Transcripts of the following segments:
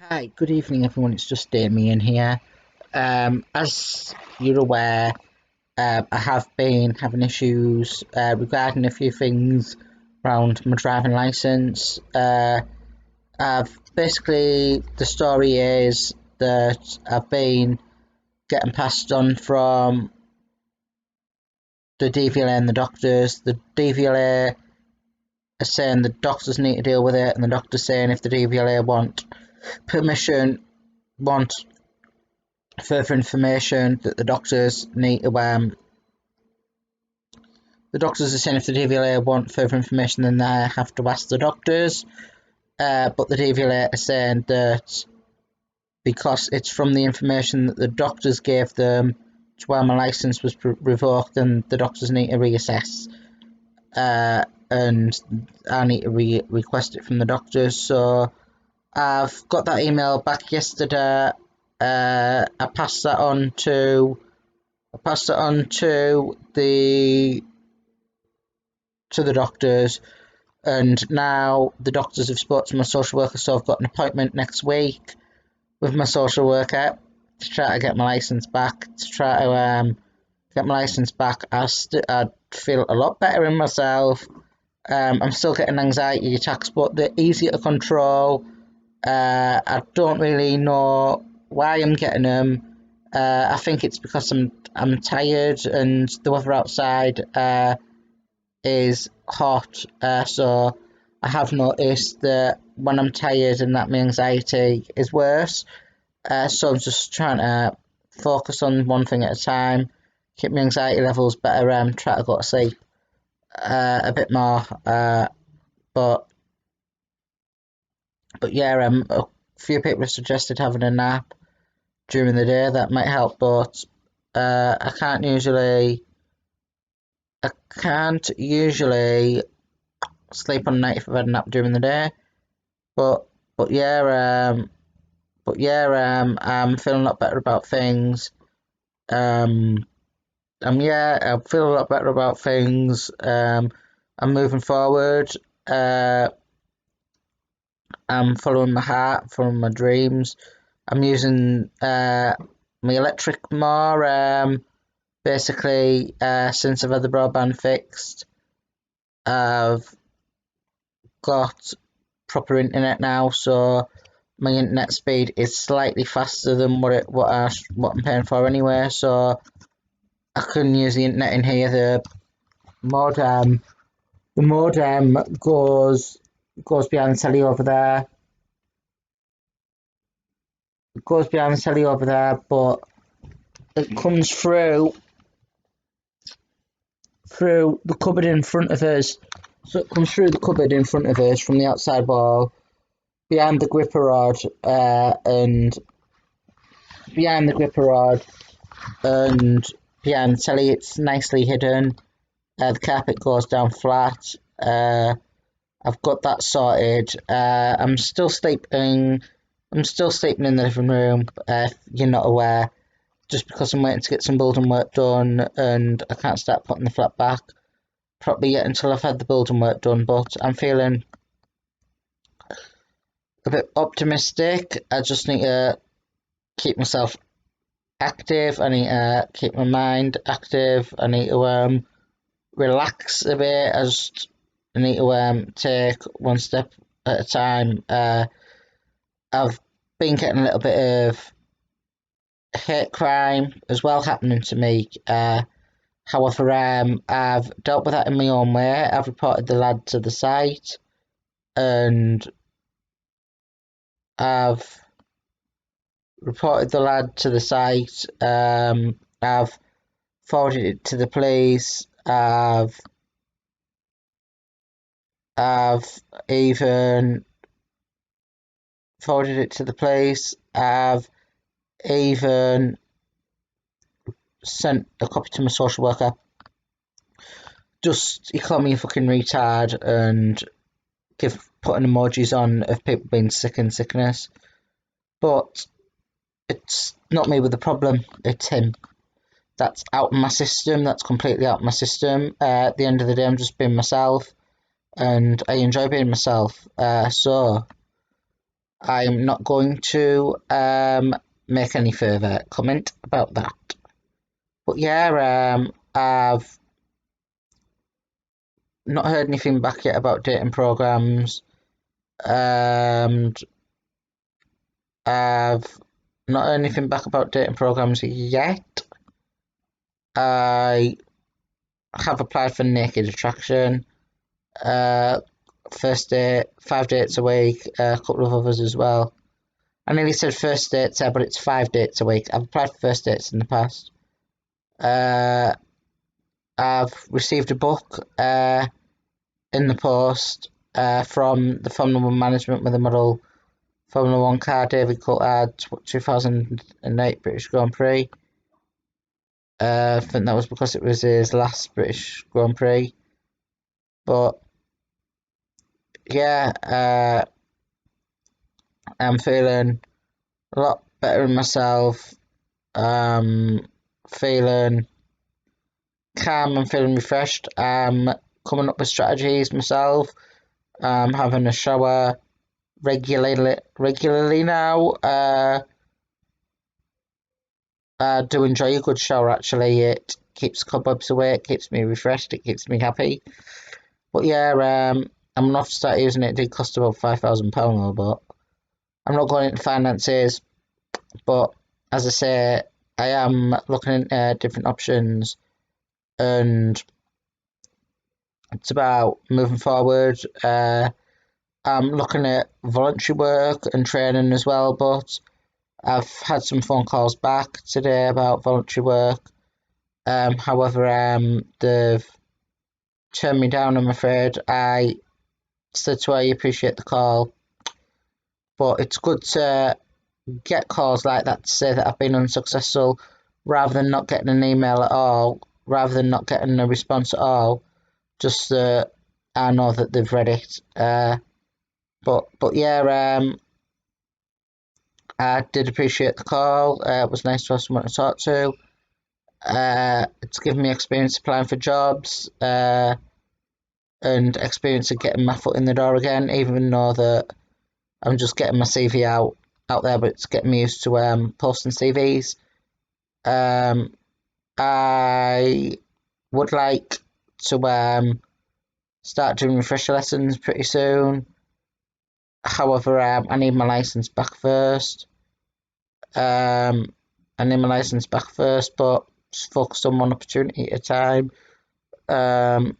Hi, good evening, everyone. It's just Damien here. As you're aware, I have been having issues regarding a few things around my driving license. The story is that I've been getting passed on from the DVLA and the doctors. The DVLA are saying the doctors need to deal with it, and the doctors saying if the DVLA permission, want further information that the doctors are saying if the DVLA want further information then they have to ask the doctors, but the DVLA are saying that because it's from the information that the doctors gave them to where my license was revoked, then the doctors need to reassess, and I need to request it from the doctors. So I've got that email back yesterday. I passed that on to the doctors, and now the doctors have spoken to my social worker, so I've got an appointment next week with my social worker to try to get my license back. I feel a lot better in myself. I'm still getting anxiety attacks, but they're easier to control. I don't really know why I'm getting them. I think it's because I'm tired and the weather outside is hot. So I have noticed that when I'm tired and that my anxiety is worse. So I'm just trying to focus on one thing at a time, keep my anxiety levels better, try to go to sleep a bit more. But yeah, a few people have suggested having a nap during the day. That might help, but I can't usually sleep on night if I've had a nap during the day. But but yeah, I'm feeling a lot better about things. Um, I feel a lot better about things. I'm moving forward. Uh, I'm following my heart, following my dreams. I'm using my electric more. Basically, since I've had the broadband fixed, I've got proper internet now, so my internet speed is slightly faster than what I'm paying for anyway. So I can use the internet in here. Modem the modem goes behind the telly over there. It goes behind the telly over there, but it comes through the cupboard in front of us. So it comes through the cupboard in front of us from the outside wall, behind the gripper rod, and behind the gripper rod and behind the telly. It's nicely hidden. The carpet goes down flat. I've got that sorted. I'm still sleeping. I'm still sleeping in the living room. If you're not aware, just because I'm waiting to get some building work done, and I can't start putting the flat back properly yet until I've had the building work done. But I'm feeling a bit optimistic. I just need to keep myself active. I need to keep my mind active. I need to relax a bit. I need to take one step at a time. I've been getting a little bit of hate crime as well happening to me. However, I've dealt with that in my own way. I've reported the lad to the site, and I've reported the lad to the site. I've forwarded it to the police. I've even forwarded it to the police. I've even sent a copy to my social worker. Just he called me a fucking retard and putting emojis on of people being sick and sickness. But it's not me with the problem, it's him. That's out of my system, that's completely out of my system. At the end of the day, I'm just being myself, and I enjoy being myself. So I'm not going to make any further comment about that. But yeah, I've not heard anything back yet about dating programs, and I've not heard anything back about dating programs yet. I have applied for Naked Attraction. First date, 5 dates a week, a couple of others as well. I nearly said first dates there, but it's 5 dates a week. I've applied for first dates in the past. I've received a book in the post from the Formula One management with the model Formula One car David Coulthard's 2008 British Grand Prix. I think that was because it was his last British Grand Prix. But yeah, I'm feeling a lot better in myself. Feeling calm and feeling refreshed. Coming up with strategies myself. Having a shower regularly now. I do enjoy a good shower actually. It keeps cobwebs away, it keeps me refreshed, it keeps me happy. But yeah, I'm gonna have to start using it. It did cost about £5,000 though, but I'm not going into finances. But as I say, I am looking into different options, and it's about moving forward. I'm looking at voluntary work and training as well, but I've had some phone calls back today about voluntary work. However, they've turned me down, I'm afraid. I said to her, I appreciate the call, but it's good to get calls like that to say that I've been unsuccessful rather than not getting an email at all, rather than not getting a response at all, just that I know that they've read it. But yeah, I did appreciate the call. It was nice to have someone to talk to. It's given me experience applying for jobs and experience of getting my foot in the door again, even though that I'm just getting my CV out there, but it's getting me used to posting CVs. Um, I would like to start doing refresher lessons pretty soon. However, I need my license back first. Um, I need my license back first, but just focus on one opportunity at a time. Um,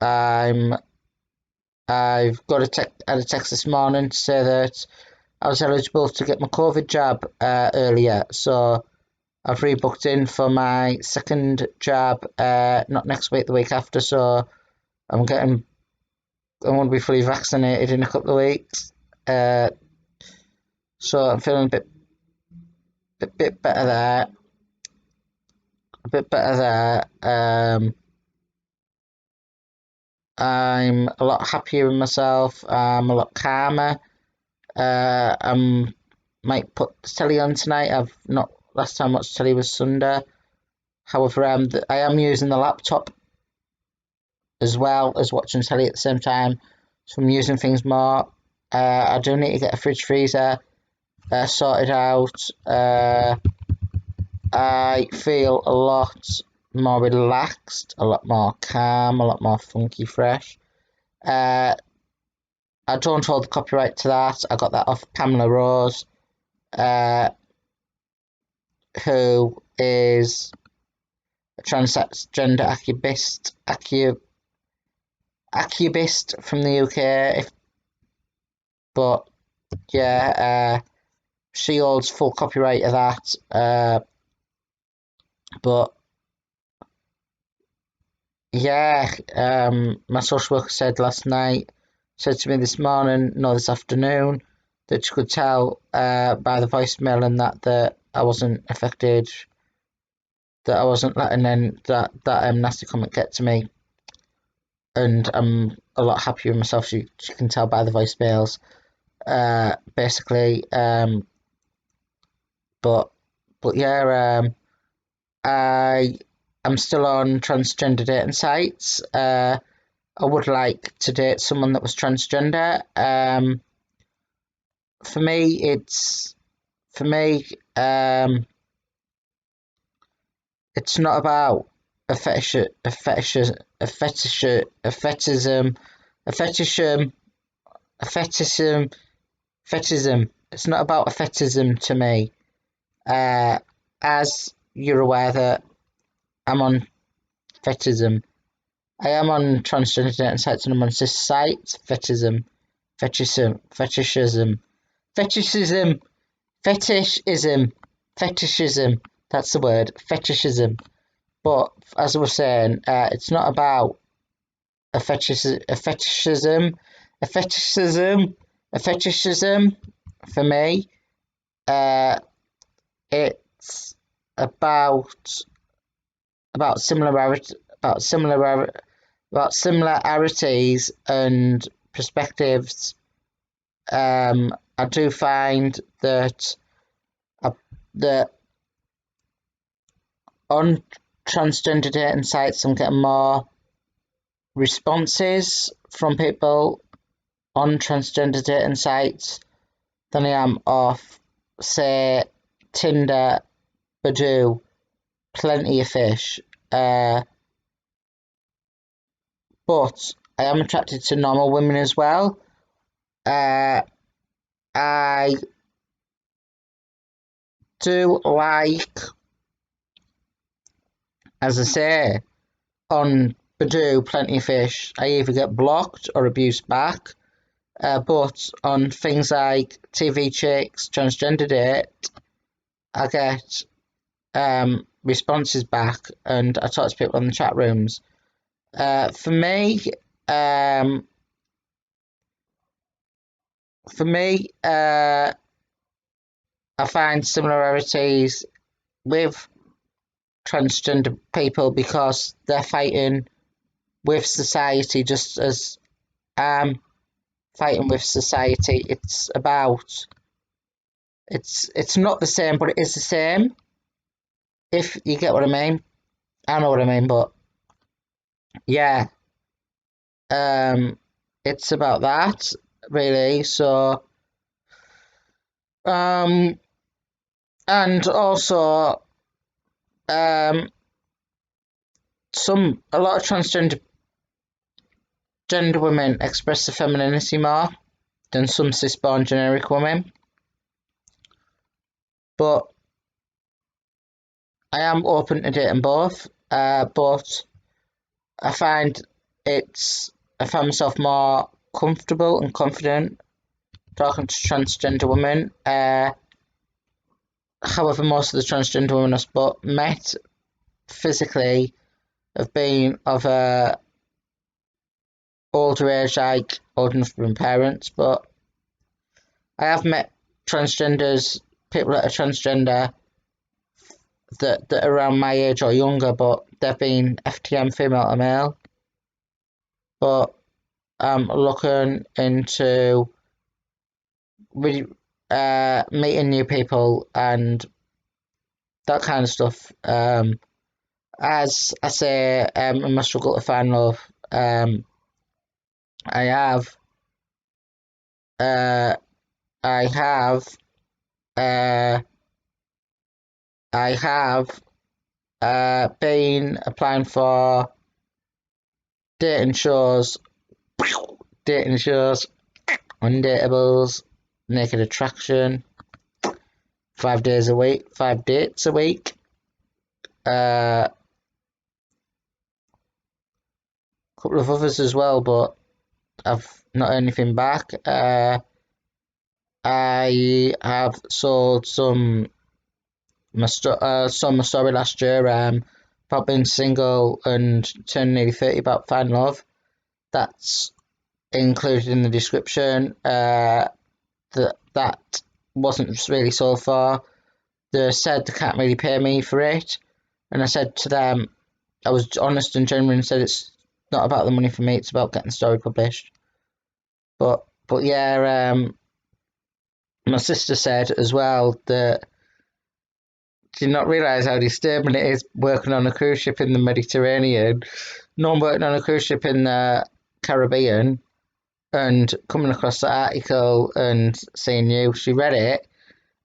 I'm I've got had a text this morning to say that I was eligible to get my COVID jab earlier, so I've rebooked in for my second jab, not next week, the week after. So I'm getting, I want to be fully vaccinated in a couple of weeks. Uh, so I'm feeling a bit better there, a bit better there. I'm a lot happier with myself. I'm a lot calmer. I might put the telly on tonight. I've not last time watched telly was Sunday. However, I am using the laptop as well as watching telly at the same time, so I'm using things more. I do need to get a fridge freezer sorted out. I feel a lot more relaxed, a lot more calm, a lot more funky fresh. Uh, I don't hold the copyright to that. I got that off Pamela Rose, uh, who is a transgender acubist from the UK. But yeah, she holds full copyright of that. But yeah, my social worker said to me this morning, no, this afternoon, that she could tell by the voicemail and that I wasn't affected, that I wasn't letting that nasty comment get to me, and I'm a lot happier with myself. She can tell by the voicemails, basically. But but yeah, I am still on transgender dating sites. I would like to date someone that was transgender. for me, for me, it's not about a fetish, a fetish, a fetish, a fetishism, a fetishism, a fetishism, fetishism. It's not about a fetishism to me. Uh, as you're aware that I'm on fetishism. I am on transgender dating sites and I'm on cis sites. Fetishism, fetishism, fetishism, fetishism. That's the word, fetishism. But as I was saying, it's not about a fetishism, a fetishism. For me, it's about similarity, about similarities and perspectives. I do find that that on transgender dating sites, I'm getting more responses from people on transgender dating sites than I am off, say, Tinder, Badoo, Plenty of Fish. But I am attracted to normal women as well. I do like, as I say, on Badoo, Plenty of Fish, I either get blocked or abused back. But on things like TV Chicks, Transgender Date, I get responses back and I talk to people in the chat rooms. For me, I find similarities with transgender people because they're fighting with society just as I'm fighting with society. It's not the same, but it is the same. If you get what I mean, I know what I mean, but yeah, it's about that really. So, and also, um, a lot of transgender women express their femininity more than some cis-born generic women, but I am open to dating both. But I find I find myself more comfortable and confident talking to transgender women. However, most of the transgender women I've met physically have been of a older age, like old enough to be parents. But I have met transgenders, people that are transgender that are around my age or younger, but they've been FTM, female to male. But I'm looking into meeting new people and that kind of stuff. As I say, in my struggle to find love, I have, uh, I have, uh, I have, been applying for dating shows, dating shows, Undateables, Naked Attraction, 5 days a week, 5 dates a week. A couple of others as well, but I've not heard anything back. I have sold some my story last year. About being single and turning nearly 30, about finding love. That's included in the description. That wasn't really sold for. They said they can't really pay me for it, and I said to them, I was honest and genuine and said it's not about the money for me, it's about getting the story published. But yeah, my sister said as well that did not realise how disturbing it is working on a cruise ship in the Mediterranean. No one working on a cruise ship in the Caribbean and coming across the article and seeing you, she read it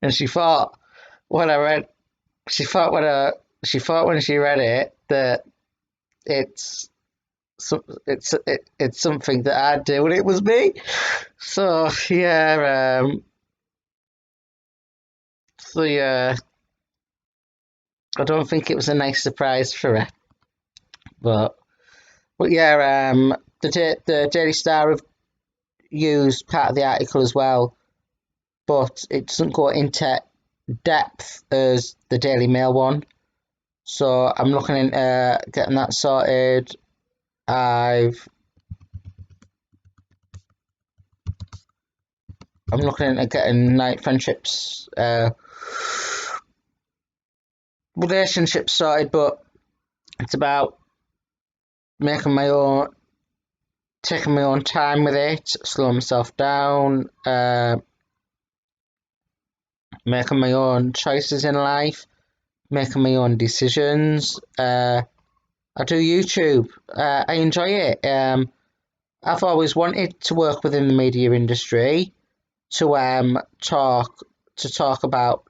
and she thought when I read, she thought she thought when she read it that it's it's something that I'd do and it was me. So yeah, I don't think it was a nice surprise for her, but yeah, the Daily Star have used part of the article as well, but it doesn't go into depth as the Daily Mail one. So I'm looking into getting that sorted. I'm looking into getting like friendships, relationships sorted, but it's about making my own, taking my own time with it, slowing myself down, making my own choices in life, making my own decisions. I do YouTube. I enjoy it. I've always wanted to work within the media industry to talk about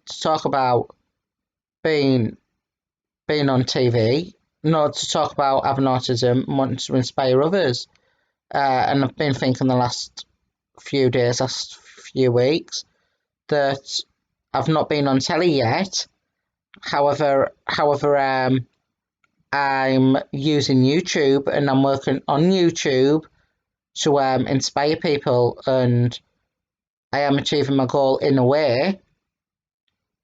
being on TV, not to talk about having autism and wanting to inspire others. And I've been thinking the last few days, last few weeks, that I've not been on telly yet. However, I'm using YouTube and I'm working on YouTube to inspire people, and I am achieving my goal in a way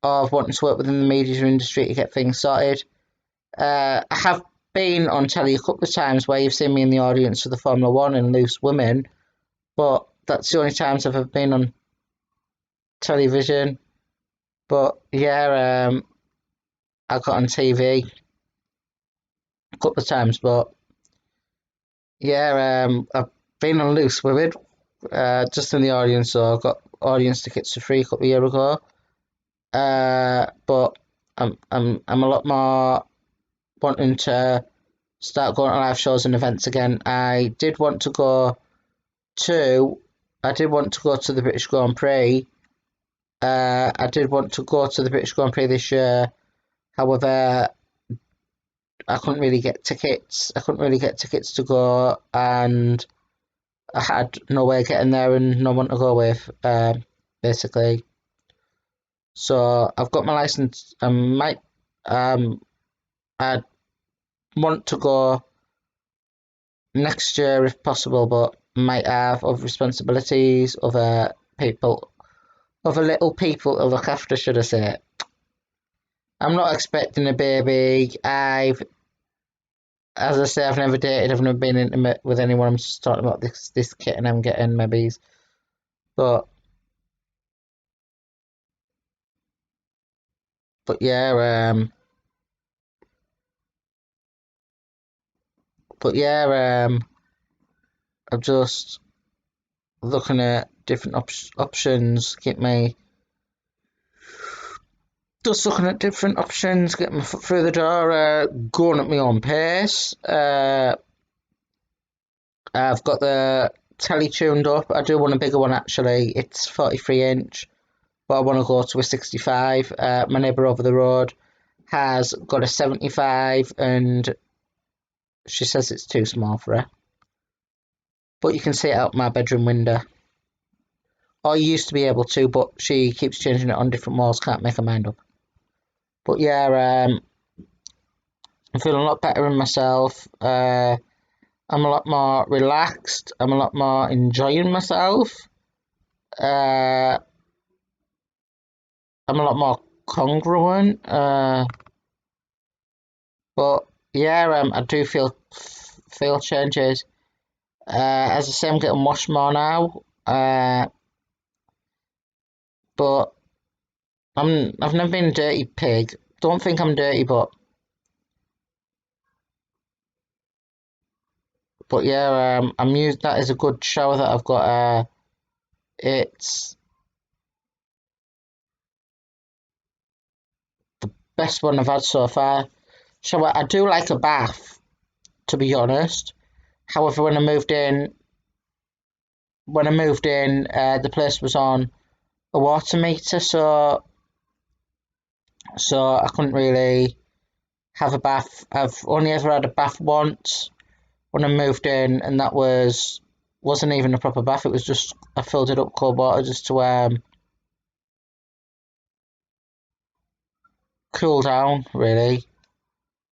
of wanting to work within the media industry to get things sorted. I have been on telly a couple of times where you've seen me in the audience for the Formula One and Loose Women, but that's the only times I've ever been on television. But yeah, I got on TV a couple of times, but yeah, I've been on Loose Women, just in the audience, so I got audience tickets for free a couple of years ago. But I'm a lot more wanting to start going to live shows and events again. To I did want to go to the British Grand Prix. I did want to go to the British Grand Prix this year. However, I couldn't really get tickets. I couldn't really get tickets to go, and I had no way of getting there and no one to go with, basically. So I've got my license. I want to go next year if possible, but might have other responsibilities, other little people to look after, should I say. I'm not expecting a baby. As I say, I've never dated, I've never been intimate with anyone. I'm just talking about this kitten I'm getting, maybe. But but yeah, but yeah, I'm just looking at different options. Just looking at different options, get my foot through the door, going at my own pace. I've got the telly tuned up. I do want a bigger one actually. It's 43-inch, but I want to go to a 65. My neighbour over the road has got a 75, and she says it's too small for her. But you can see it out my bedroom window. Or you used to be able to, but she keeps changing it on different walls, can't make her mind up. But yeah, I'm feeling a lot better in myself. I'm a lot more relaxed. I'm a lot more enjoying myself. Uh, I'm a lot more congruent. But yeah, I do feel changes. As I say, I'm getting washed more now. But I've never been a dirty pig. Don't think I'm dirty, but yeah, I'm used. That is a good shower that I've got. It's best one I've had so far. Shower. I do like a bath, to be honest. However, when I moved in, when I moved in, the place was on a water meter, so I couldn't really have a bath. I've only ever had a bath once when I moved in, and that wasn't even a proper bath. It was just I filled it up with cold water just to cool down, really.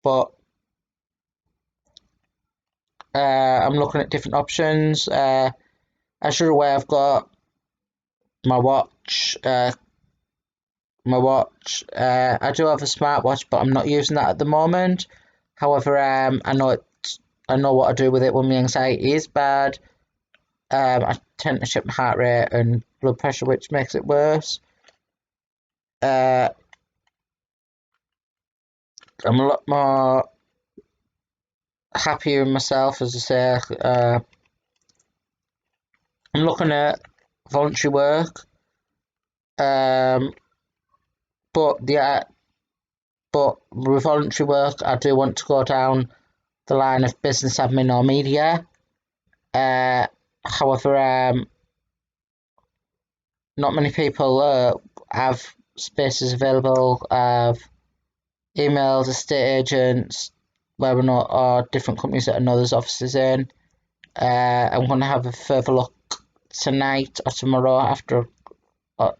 But I'm looking at different options. As you're aware, I've got my watch. My watch. I do have a smartwatch, but I'm not using that at the moment. However, I know what I do with it when my anxiety is bad. I tend to check my heart rate and blood pressure, which makes it worse. Uh, I'm a lot more happier in myself, as I say. I'm looking at voluntary work, um, but but with voluntary work, I do want to go down the line of business admin or media. Uh, However, not many people have spaces available. I've emailed estate agents where we're not, or different companies that I know there's offices in. I'm going to have a further look tonight or tomorrow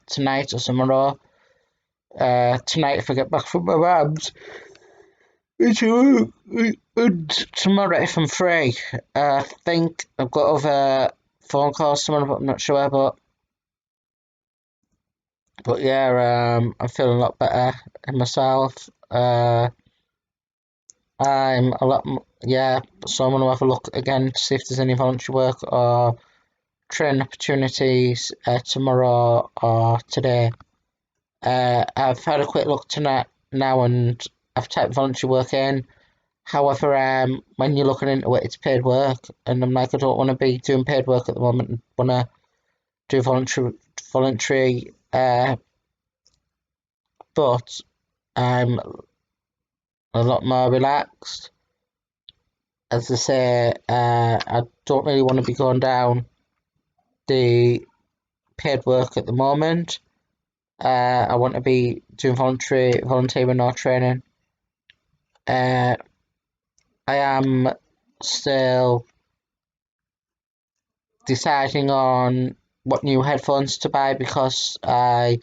tonight or tomorrow. Tonight if I get back from my mum's. And tomorrow if I'm free. I think I've got other phone calls tomorrow, but I'm not sure. But yeah, I'm feeling a lot better in myself. I'm a lot, yeah. So I'm gonna have a look again to see if there's any voluntary work or training opportunities tomorrow or today. I've had a quick look tonight now, and I've typed voluntary work in. However, when you're looking into it, it's paid work, and I'm like, I don't want to be doing paid work at the moment. I want to do voluntary. But I'm a lot more relaxed. As I say, I don't really want to be going down the paid work at the moment. I want to be doing volunteering or training. Uh, I am still deciding on what new headphones to buy because I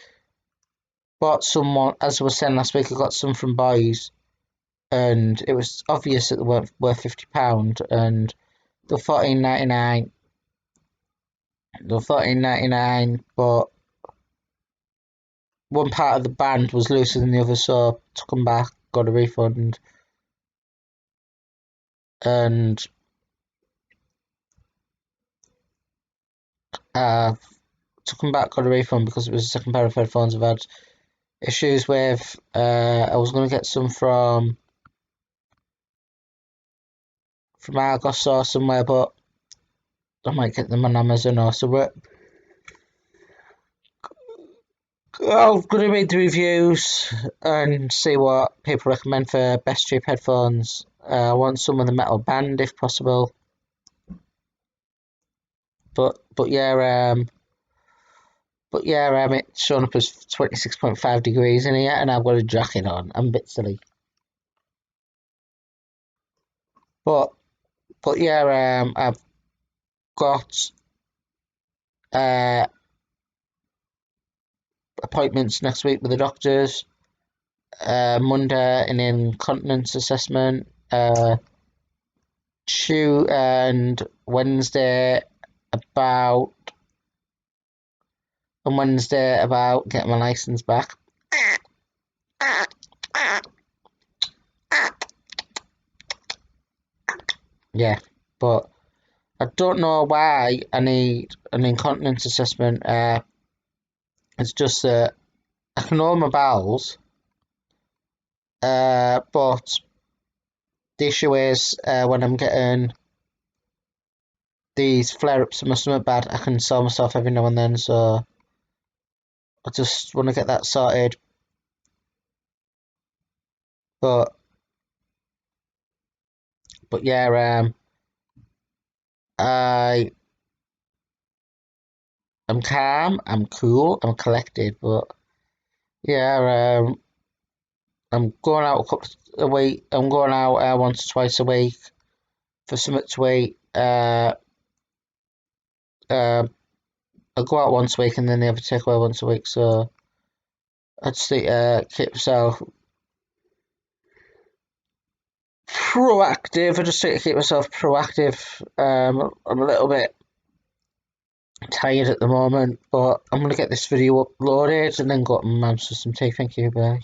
bought some, as I was saying last week, I got some from Boys, and it was obvious that they weren't worth £50, and they're 14.99. They're 14.99, but one part of the band was looser than the other, so took them back, got a refund, and uh, took them back, got a refund because it was the second pair of headphones I've had issues with. I was going to get some from Argos or somewhere, but I might get them on Amazon or somewhere. I'm going to read the reviews and see what people recommend for best cheap headphones. I want some with a metal band if possible. But yeah, it's showing up as 26.5 degrees in here, and I've got a jacket on. I'm a bit silly. But but yeah, I've got uh, appointments next week with the doctors. Monday an incontinence assessment. Tuesday and Wednesday about about getting my license back. Yeah, but I don't know why I need an incontinence assessment. It's just that I can hold my bowels, but the issue is when I'm getting these flare-ups in my stomach bad, I can sore myself every now and then. So I just want to get that sorted. But yeah, I I'm calm, I'm cool, I'm collected, but yeah, I'm going out a couple a week. I'm going out once or twice a week for something to eat. Uh, I go out once a week and then they have a takeaway once a week. So I just think, keep myself proactive. I just think to keep myself proactive. I'm a little bit tired at the moment, but I'm gonna get this video uploaded and then go to my mum's for some tea. Thank you, bye.